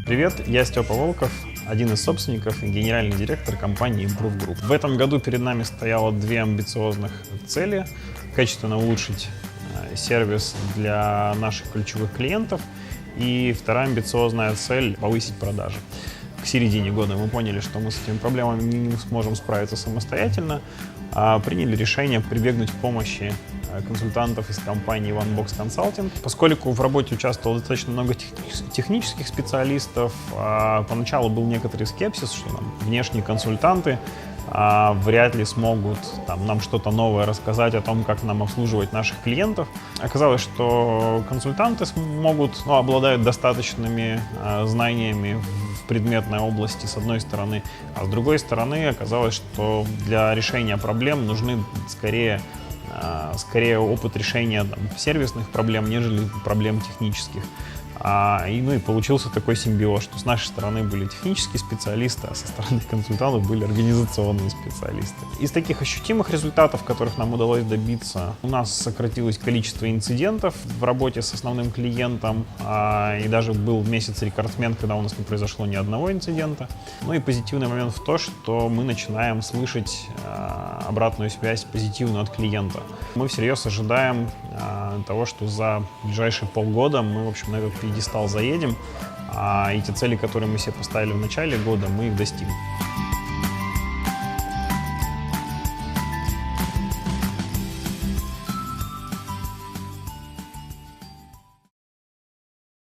Привет, я Степа Волков, один из собственников и генеральный директор компании Improve Group. В этом году перед нами стояло две амбициозных цели: качественно улучшить сервис для наших ключевых клиентов, и вторая амбициозная цель — повысить продажи. К середине года мы поняли, что мы с этими проблемами не сможем справиться самостоятельно, приняли решение прибегнуть к помощи консультантов из компании OneBox Consulting. Поскольку в работе участвовало достаточно много технических специалистов, поначалу был некоторый скепсис, что внешние консультанты вряд ли смогут нам что-то новое рассказать о том, как нам обслуживать наших клиентов. Оказалось, что консультанты обладают достаточными знаниями в предметной области, с одной стороны, а с другой стороны оказалось, что для решения проблем нужны скорее опыт решения сервисных проблем, нежели проблем технических. И получился такой симбиоз, что с нашей стороны были технические специалисты, а со стороны консультантов были организационные специалисты. Из таких ощутимых результатов, которых нам удалось добиться, у нас сократилось количество инцидентов в работе с основным клиентом, и даже был месяц-рекордсмен, когда у нас не произошло ни одного инцидента. Ну и позитивный момент в том, что мы начинаем слышать обратную связь позитивную от клиента. Мы всерьез ожидаем того, что за ближайшие полгода мы, в общем, на этот пьедестал заедем, и те цели, которые мы себе поставили в начале года, мы их достигнем.